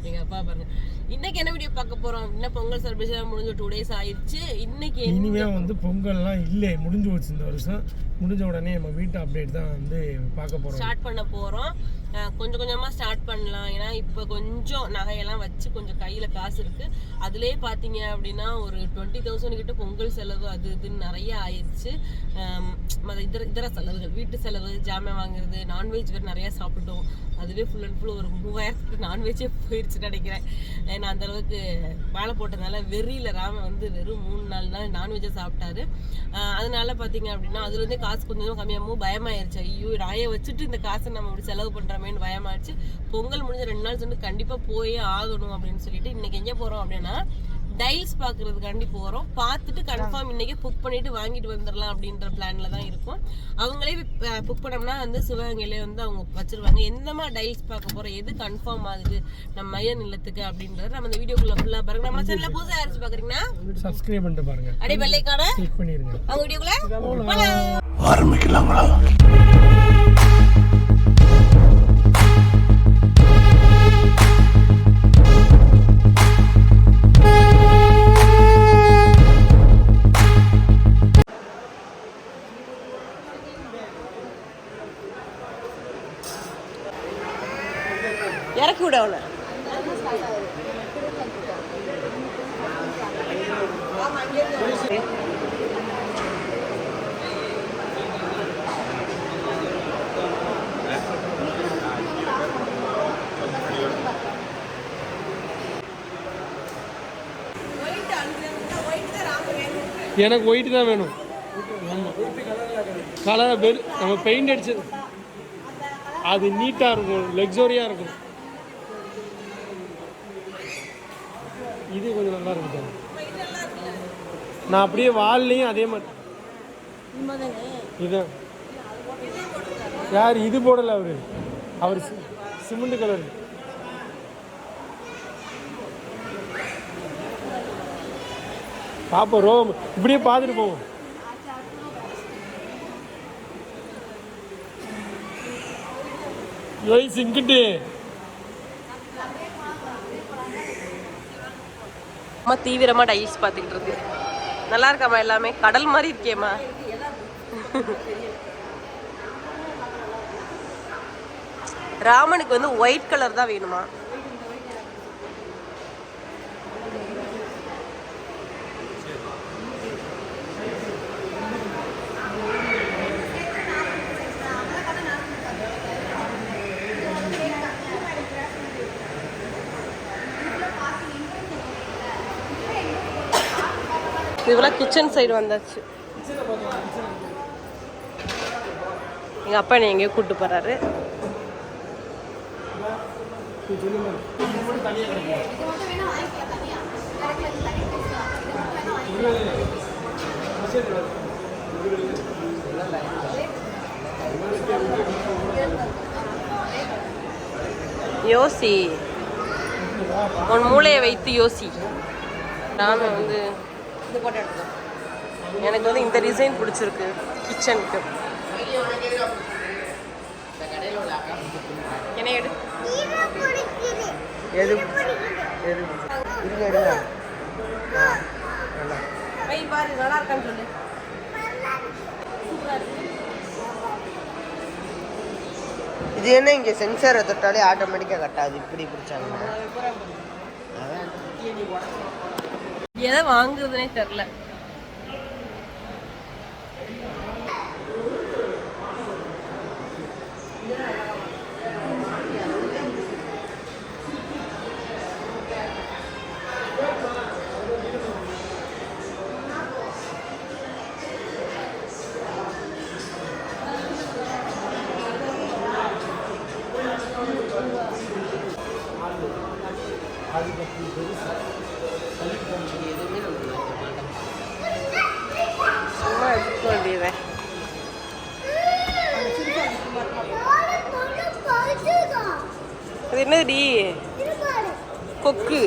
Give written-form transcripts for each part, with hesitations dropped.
எங்க அப்பா பாருங்க இன்னைக்கு என்ன வீடியோ பார்க்க போறோம் அப்படின்னா பொங்கல் செலிப்ரேஷன் முடிஞ்சு 2 days ஆயிடுச்சு. இன்னைக்கு இனிமே வந்து பொங்கல்லாம் இல்லை, முடிஞ்சு போச்சு. இந்த வருஷம் முடிஞ்ச உடனே நம்ம வீட்டு அப்டேட் தான் வந்து பார்க்க போறோம், ஸ்டார்ட் பண்ண போறோம். கொஞ்சம் கொஞ்சமா ஸ்டார்ட் பண்ணலாம். ஏன்னா இப்போ கொஞ்சம் நகையெல்லாம் வச்சு கொஞ்சம் கையில காசு இருக்கு. அதுலயே பாத்தீங்க அப்படின்னா ஒரு 20,000 கிட்ட பொங்கல் செலவு அது இதுன்னு நிறைய ஆயிடுச்சு. இதர செலவுகள், வீட்டு செலவு, ஜாமான் வாங்குறது, நான்வெஜ் வேறு நிறைய சாப்பிட்டோம். அதுவே ஃபுல் அண்ட் ஃபுல் ஒரு 3000 நான்வெஜ்ஜே போயிடுச்சுன்னு நினைக்கிறேன். ஏன்னா அந்த அளவுக்கு வேலை போட்டதுனால வெறியில ராம வந்து வெறும் 3 நாள் தான் நான்வெஜ்ஜை சாப்பிட்டாரு. அதனால பாத்தீங்க அப்படின்னா அதுல இருந்தே காசு கொஞ்சம் கம்மியாகவும் பயமாயிருச்சு. ஐயோ நாயை வச்சுட்டு இந்த காசை நம்ம இப்படி செலவு பண்றோமேன்னு பயமாயிடுச்சு. பொங்கல் முடிஞ்ச 2 நாள் சொல்லி கண்டிப்பா போயே ஆகணும் அப்படின்னு சொல்லிட்டு இன்னைக்கு எங்க போறோம் அப்படின்னா டைல்ஸ் பாக்குறதுக்காண்டி போறோம். பார்த்துட்டு கன்ஃபார்ம் இன்னைக்கு புக் பண்ணிட்டு வாங்கிட்டு வந்துடலாம் அப்படின்ற பிளான்ல தான் இருக்கும். அவங்களே புக் பண்ணோம்னா வந்து சிவகங்கையிலே வந்து அவங்க வச்சிருவாங்க. எந்த மாதிரி டைல்ஸ் பார்க்க போறோம், எது கன்ஃபார்ம் ஆகுது நம்ம மைய நிலத்துக்கு அப்படின்றத நம்ம இந்த வீடியோக்குள்ள ஃபுல்லா பாருங்க. நம்ம சேனல்ல புதுசா யாராச்சும் பாக்குறீங்கன்னா சப்ஸ்கிரைப் பண்ணிட்டு பாருங்க, அடி பெல் ஐகானை கிளிக் பண்ணிருங்க. அவங்க வீடியோக்குள்ள ஆரம்பிக்கலாங்களா? இறக்கி விட அவனை. எனக்கு ஒயிட் தான் வேணும். கலர் நம்ம பெயிண்ட் அடிச்சது அது நீட்டாக இருக்கும், லக்ஸரியாக இருக்கும். இது கொஞ்சம் நல்லா இருக்கும். நான் அப்படியே வால்லையும் அதே மாதிரி இதான். யார் இது போடலை? அவர் சிமெண்ட் கலர். பார்ப்போம், ரோம் இப்படியே பார்த்துட்டு போவோம். யோய் சிங்கிட்டு அம்மா தீவிரமா டைல்ஸ் பார்த்துக்கிட்டு இருக்கு. நல்லா இருக்காமா? எல்லாமே கடல் மாதிரி இருக்கேம்மா. ராமனுக்கு வந்து ஒயிட் கலர் தான் வேணுமா? இதுவெல்லாம் கிச்சன் சைடு வந்தாச்சு. எங்க அப்பா என்னை எங்கேயோ கூப்பிட்டு போறாரு. யோசி, உன் மூளையை வைத்து யோசி. நாம வந்து எனக்கு வந்து இந்த டிசைன் பிடிச்சிருக்கு கிச்சனுக்கு. என்ன எடு எது எது பாரு, நல்லா இருக்கான்னு சொல்லு. இது என்ன இங்கே சென்சாரை தொட்டாலே ஆட்டோமேட்டிக்காக கட்டாது, இப்படி பிடிச்சாங்க. எதை வாங்குறதுனே தெரியல. அதுக்கு அப்படி பெருசு எதுவுமே நம்ம நினைக்க மாட்டோம். சும்மா எடுக்க வேண்டியதை. இது என்னடி கொக்கு?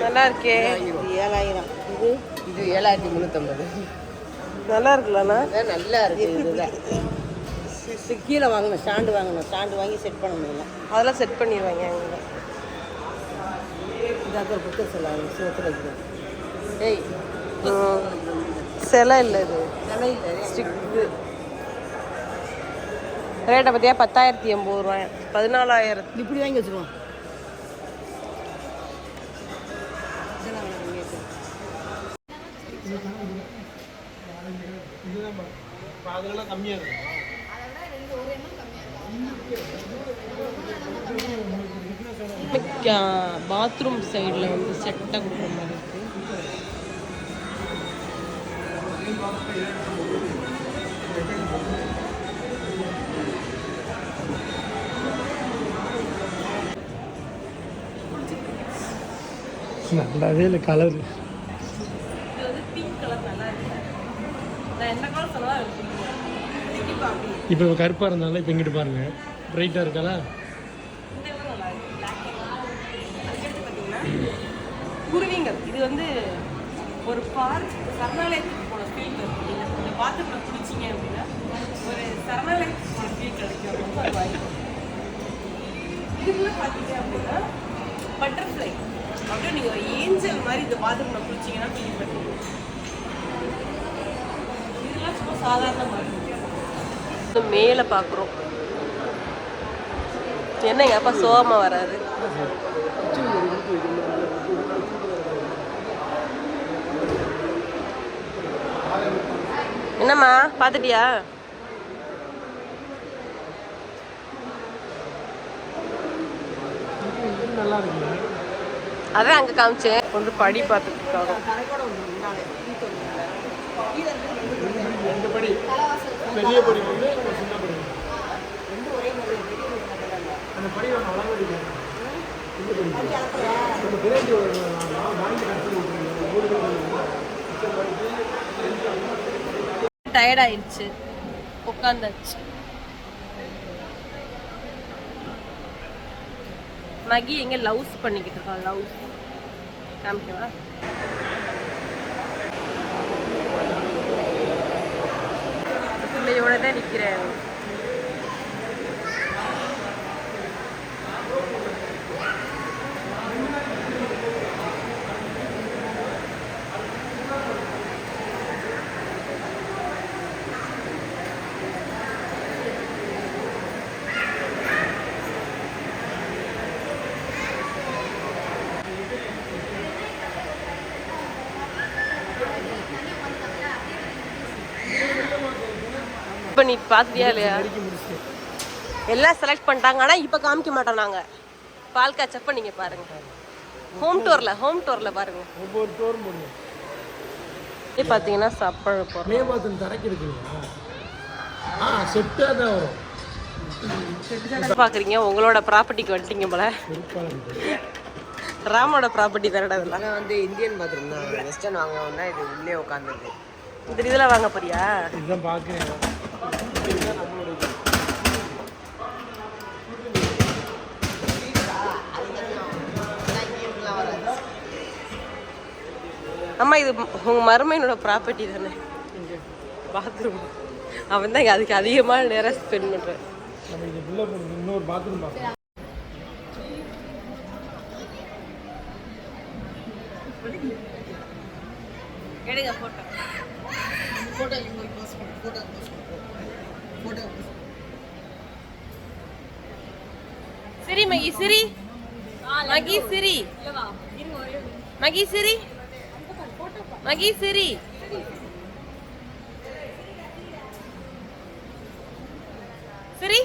நல்லா இருக்கே. 7000. இது 7350. நல்லா இருக்குல்லண்ணா. நல்லா இருக்கு. இதுதான் கீழே வாங்கணும், ஸ்டாண்டு வாங்கணும். ஸ்டாண்டு வாங்கி செட் பண்ண முடியல. அதெல்லாம் செட் பண்ணிடுவாங்க அவங்க. இதாக ஒரு புத்தர் சொல்லாங்க சிவத்தில் வைக்கணும். ஏய் சிலை இல்லை இது, சிலை இல்லை, ஸ்டிக்கு. ரேட்டை பார்த்தியா 10,080 ரூபாய், 14,000. இப்படி வாங்கி வச்சுருவோம். அதெல்லாம் கம்மியாக இருக்கும். பாத்ரூம் சைடில் வந்து செட்டாக கொடுக்குற மாதிரி இருக்கு. நல்லாவே இல்லை கலரு. இது வந்து பிங்க் கலர் நல்லா இருக்கு. நான் என்ன கலர் சொல்லலாம். இப்போ கருப்பாக இருந்தாலும் இப்போ இங்கிட்டு பாருங்க பிரைட்டாக இருக்காளா. குருவிங்கள் இது வந்து ஒரு பார்க் சரணாலயத்துக்கு போன ஃபீல் இருக்கு. நீங்கள் இந்த பாத்ரூம்ல குளிச்சிங்க அப்படின்னா ஒரு சரணாலயத்துக்கு போன ஃபீல் கிடைக்கும். ரொம்ப வாய்ப்பு. இதுக்குள்ள பார்த்தீங்க அப்படின்னா பட்டர்ஃப்ளை அப்படியே நீங்கள் ஒரு ஏஞ்சல் மாதிரி இந்த பாத்ரூம்ல குளிச்சிங்கன்னா ஃபீல் பண்ணுவீங்க. இதெல்லாம் சும்மா சாதாரணமாக இருக்கு. மேலே பார்க்குறோம். என்ன எங்கள் அப்பா சோகமாக வராரு. என்னம்மா பார்த்துட்டியா? நல்லா இருக்குல்ல. அதான் அங்கே காமிச்சேன். கொஞ்சம் படி பார்த்துட்டு இருக்காங்க. ரெண்டு படி, பெரிய படி வந்து சின்ன படி. அந்த படி நான் அழகாக அடிக்கிறேன். அந்த பிறகு வாங்கி டயர்ட் ஆயிடுச்சு, உட்காந்தாச்சு. மகி எங்க லவ்ஸ் பண்ணிக்கிட்டு இருக்கா. லவ்ஸ் காமிக்கவா? பிள்ளையோட தான் நிற்கிறேன். இப்போ நீ பார்த்துட்டியா இல்லையா? எல்லாம் செலக்ட் பண்ணிட்டாங்க. ஆனால் இப்போ காமிக்க மாட்டோம் நாங்கள். பால் காய்ச்சப்ப நீங்கள் பாருங்கள். ஹோம் டோரில் பாருங்கள். ஒவ்வொரு டோரும் போடுங்க. இதே பார்த்தீங்கன்னா சப்பழ போகிறோம். மே பாத்ரூம் தரைக்கு இருக்குங்களா? செட்டாக தான் வரும். பார்க்குறீங்க, உங்களோட ப்ராப்பர்ட்டிக்கு வந்துட்டீங்க போல. ராமோட ப்ராப்பர்ட்டி தரடா இதெல்லாம். ஆனால் வந்து இந்தியன் பாத்ரூம் தான். வெஸ்டர்ன் வாங்கினா இது உள்ளே உட்காந்துருக்கு. இந்த இதெல்லாம் வாங்க போறியா? இதுதான் பார்க்குறேன். அம்மா இது உங்கள் மருமையனோட ப்ராப்பர்ட்டி தானே பாத்ரூம். அவன் தான் அதுக்கு அதிகமாக நேரம் ஸ்பெண்ட் பண்ணுறேன். நம்ம இது உள்ள போகணும். இன்னொரு பாத்ரூம் பார்க்கலாம். எடுங்க போட்டோ. சிரி மகி சிரி. மகி சிரி. மகி சிரி. மகி சிரி. சரி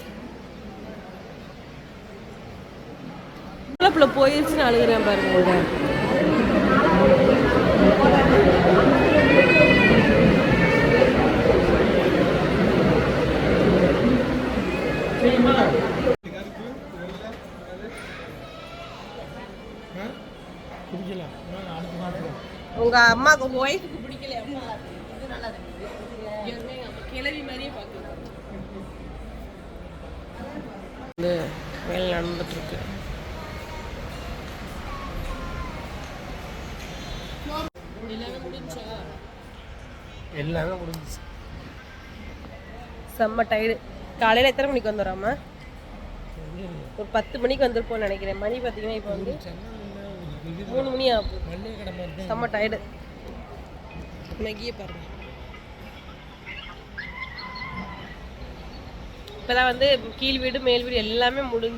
போயிருச்சுன்னு அழுகிறேன் பாருங்க. சரிம்மா பிடிக்கல அடுத்த மாதம் உங்க அம்மாக்கு உங்க ஒய்ஃபுக்கு பிடிக்கல அம்மா இது நல்லா இருக்கு கிளவி மாதிரியே பார்க்குறோம் வந்து வேலை நடந்துட்டு இருக்கு எல்லாமே முடிஞ்சா எல்லாமே முடிஞ்சிச்சு செம்ம டயர்டு காலையில் எத்தனை மணிக்கு வந்துடுறாமா ஒரு 10 மணிக்கு வந்திருப்போம்னு நினைக்கிறேன் மணி பார்த்தீங்கன்னா இப்போ வந்து 3 மணி ஆகும் செம்ம டயர்டு மேகியை பாருங்க இப்போதான் வந்து கீழ் வீடு மேல் வீடு எல்லாமே முடிஞ்சு